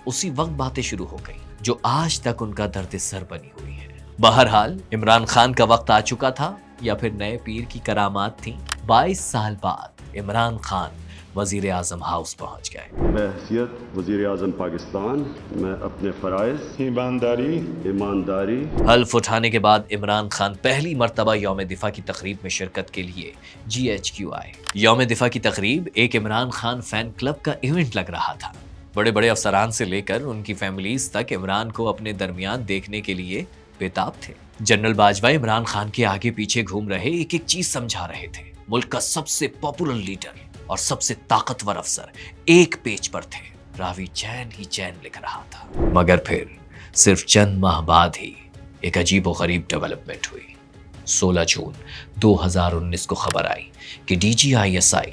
اسی وقت باتیں شروع ہو گئی جو آج تک ان کا درد سر بنی ہوئی ہے۔ بہرحال عمران خان کا وقت آ چکا تھا، یا پھر نئے پیر کی کرامات تھیں۔ 22 سال بعد عمران خان وزیر اعظم ہاؤس پہنچ گئے۔ بحیثیت وزیر اعظم پاکستان میں اپنے فرائض ایمانداری حلف اٹھانے کے بعد عمران خان پہلی مرتبہ یوم دفاع کی تقریب میں شرکت کے لیے GHQ آئے۔ یوم دفاع کی تقریب ایک عمران خان فین کلب کا ایونٹ لگ رہا تھا۔ بڑے بڑے افسران سے لے کر ان کی فیملیز تک عمران کو اپنے درمیان دیکھنے کے لیے بےتاب تھے۔ جنرل باجوہ عمران خان کے آگے پیچھے گھوم رہے ایک ایک چیز سمجھا رہے تھے۔ ملک کا سب سے پاپولر لیڈر اور سب سے طاقتور افسر ایک پیج پر تھے، راوی چین ہی چین لکھ رہا تھا۔ مگر پھر صرف چند ماہ بعد ہی ایک عجیب و غریب ڈیولپمنٹ ہوئی۔ 16 جون 2019 کو خبر آئی کہ DGISI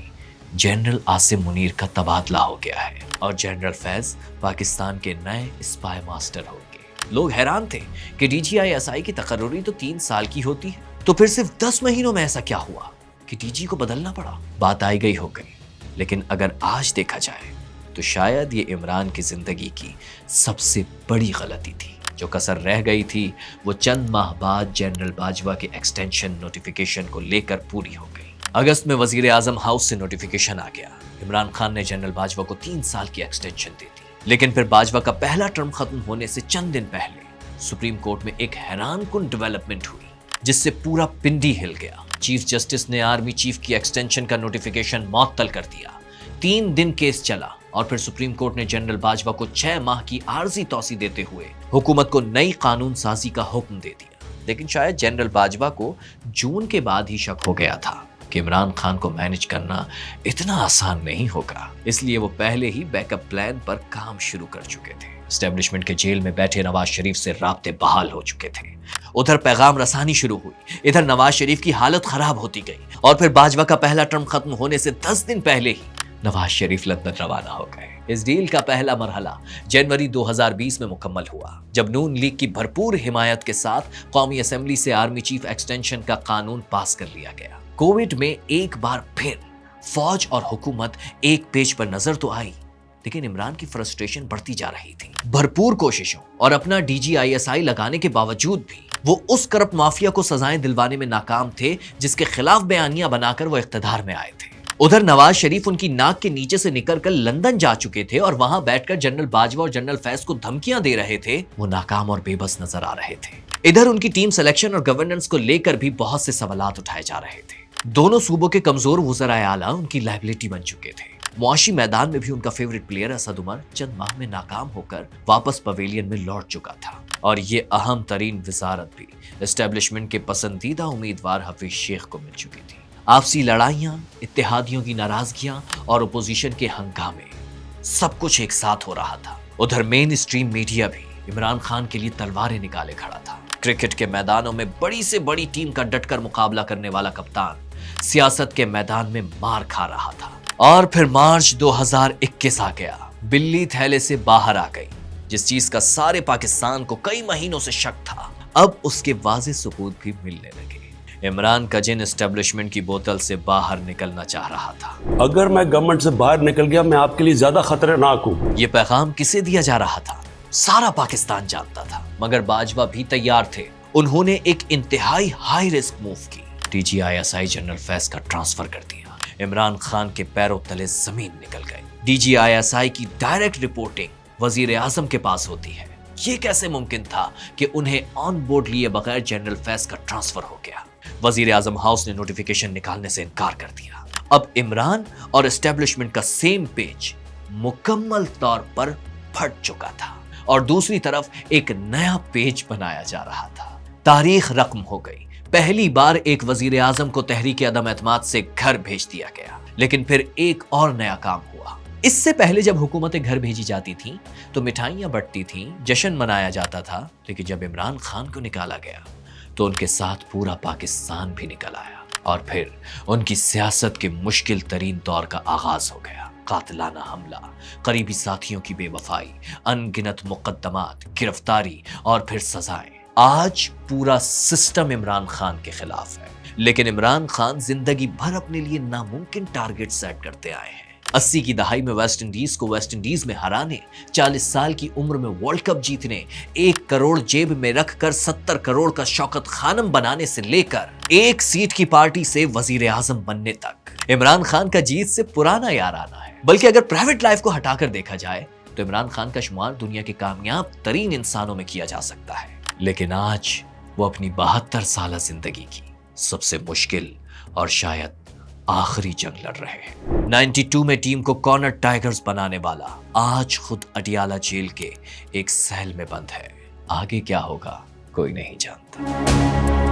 جنرل عاصم منیر کا تبادلہ ہو گیا ہے، اور جنرل فیض پاکستان کے نئے اسپائی ماسٹر ہوں گے۔ لوگ حیران تھے کہ DGISI کی تقرری تو 3 سال کی ہوتی ہے، تو پھر صرف 10 مہینوں میں ایسا کیا ہوا کہ DG کو بدلنا پڑا؟ بات آئی گئی ہو گئی، لیکن اگر آج دیکھا جائے تو شاید یہ عمران کی زندگی کی سب سے بڑی غلطی تھی۔ جو کسر رہ گئی تھی وہ چند ماہ بعد جنرل باجوہ کے ایکسٹینشن نوٹیفیکیشن کو لے کر پوری ہو گئی۔ اگست میں وزیر اعظم ہاؤس سے نوٹیفیکیشن آ گیا۔ عمران خان نے جنرل باجوہ کو 3 سال کی ایکسٹینشن دے دی، لیکن پھر باجوہ کا پہلا ٹرم ختم ہونے سے چند دن پہلے سپریم کورٹ میں ایک حیران کن ڈیولپمنٹ ہوئی جس سے پورا پنڈی ہل گیا۔ چیف جسٹس نے آرمی چیف کی ایکسٹینشن کا نوٹیفیکیشن معطل کر دیا۔ 3 دن کیس چلا، اور پھر سپریم کورٹ نے جنرل باجوہ کو 6 ماہ کی عارضی توسیع دیتے ہوئے حکومت کو نئی قانون سازی کا حکم دے دیا. لیکن شاید جنرل باجوہ کو جون کے بعد ہی شک ہو گیا تھا کہ عمران خان کو مینج کرنا اتنا آسان نہیں ہوگا. اس لیے وہ پہلے ہی بیک اپ پلان پر کام شروع کر چکے تھے. اسٹیبلشمنٹ کے جیل میں بیٹھے نواز شریف سے رابطے بحال ہو چکے تھے. ادھر پیغام رسانی شروع ہوئی, ادھر نواز شریف کی حالت خراب ہوتی گئی, اور پھر باجوہ کا پہلا ٹرم ختم ہونے سے 10 دن پہلے ہی نواز شریف لندن روانہ ہو گئے. اس ڈیل کا پہلا مرحلہ جنوری 2020 میں مکمل ہوا, جب نون لیگ کی بھرپور حمایت کے ساتھ قومی اسمبلی سے آرمی چیف ایکسٹینشن کا قانون پاس کر لیا گیا. کووڈ میں ایک بار پھر فوج اور حکومت ایک پیج پر نظر تو آئی, لیکن عمران کی فرسٹریشن بڑھتی جا رہی تھی. بھرپور کوششوں اور اپنا DGISI لگانے کے باوجود بھی وہ اس کرپٹ مافیا کو سزائیں دلوانے میں ناکام تھے جس کے خلاف بیانیاں بنا کر وہ اقتدار میں آئے تھے. ادھر نواز شریف ان کی ناک کے نیچے سے نکل کر لندن جا چکے تھے اور وہاں بیٹھ کر جنرل باجوہ اور جنرل فیض کو دھمکیاں دے رہے تھے. وہ ناکام اور بے بس نظر آ رہے تھے. ادھر ان کی ٹیم سلیکشن اور گورننس کو لے کر بھی بہت سے سوالات اٹھائے جا رہے تھے. دونوں صوبوں کے کمزور وزرائے اعلیٰ ان کی لائبلٹی بن چکے تھے. معاشی میدان میں بھی ان کا فیوریٹ پلیئر اسد عمر چند ماہ میں ناکام ہو کر واپس پویلین میں لوٹ چکا تھا. اور یہ اہم ترین وزارت بھی اسٹیبلشمنٹ کے پسندیدہ امیدوار حفیظ شیخ کو مل چکی تھی. آپسی لڑائیاں, اتحادیوں کی ناراضگیاں اور اپوزیشن کے ہنگامے, سب کچھ ایک ساتھ ہو رہا تھا. ادھر مین اسٹریم میڈیا بھی عمران خان کے لیے تلواریں نکالے کھڑا تھا. کرکٹ کے میدانوں میں بڑی سے بڑی ٹیم کا ڈٹ کر مقابلہ کرنے والا کپتان سیاست کے میدان میں مار کھا رہا تھا. اور پھر مارچ 2021 آ گیا. بلی تھیلے سے باہر آ گئی. جس چیز کا سارے پاکستان کو کئی مہینوں سے شک تھا, اب اس کے واضح ثبوت بھی ملنے لگے. عمران کا جن اسٹیبلشمنٹ کی بوتل سے باہر نکلنا چاہ رہا تھا. اگر میں گورنمنٹ سے باہر نکل گیا میں آپ کے لیے زیادہ خطرناک ہوں. یہ پیغام کسے دیا جا رہا تھا سارا پاکستان جانتا تھا, مگر باجوہ بھی تیار تھے. انہوں نے ایک انتہائی ہائی رسک موو کی. DGISI جنرل فیض کا ٹرانسفر کر دیا. عمران خان کے پیروں تلے زمین نکل گئی. DGISI کی ڈائریکٹ رپورٹنگ وزیر اعظم کے پاس ہوتی ہے. یہ کیسے ممکن تھا کہ انہیں آن بورڈ لیے بغیر جنرل فیض کا ٹرانسفر ہو گیا؟ وزیر اعظم ہاؤس نے نوٹیفیکیشن نکالنے سے انکار کر دیا. اب عمران اور اسٹیبلشمنٹ کا سیم پیج مکمل طور پر پھٹ چکا تھا, اور دوسری طرف ایک نیا پیج بنایا جا رہا تھا. تاریخ رقم ہو گئی. پہلی بار ایک وزیر اعظم کو تحریک عدم اعتماد سے گھر بھیج دیا گیا. لیکن پھر ایک اور نیا کام ہوا. اس سے پہلے جب حکومتیں گھر بھیجی جاتی تھیں تو مٹھائیاں بٹتی تھیں, جشن منایا جاتا تھا. لیکن جب عمران خان کو نکالا گیا تو ان کے ساتھ پورا پاکستان بھی نکل آیا, اور پھر ان کی سیاست کے مشکل ترین دور کا آغاز ہو گیا. قاتلانہ حملہ, قریبی ساتھیوں کی بے وفائی, ان گنت مقدمات, گرفتاری اور پھر سزائیں. آج پورا سسٹم عمران خان کے خلاف ہے. لیکن عمران خان زندگی بھر اپنے لیے ناممکن ٹارگٹ سیٹ کرتے آئے ہیں. 80 کی دہائی میں ویسٹ انڈیز کو ویسٹ انڈیز میں ہرانے, 40 سال کی عمر میں ورلڈ کپ جیتنے, 1 کروڑ جیب میں رکھ کر 70 کروڑ کا شوکت خانم بنانے سے لے کر 1 سیٹ کی پارٹی سے وزیر اعظم بننے تک, عمران خان کا جیت سے پرانا یارانہ ہے. بلکہ اگر پرائیویٹ لائف کو ہٹا کر دیکھا جائے تو عمران خان کا شمار دنیا کے کامیاب ترین انسانوں میں کیا جا سکتا ہے. لیکن آج وہ اپنی 72 سالہ زندگی کی سب سے مشکل اور شاید آخری جنگ لڑ رہے ہیں. 92 میں ٹیم کو کارنر ٹائیگرز بنانے والا آج خود اڈیالہ جیل کے ایک سیل میں بند ہے. آگے کیا ہوگا کوئی نہیں جانتا.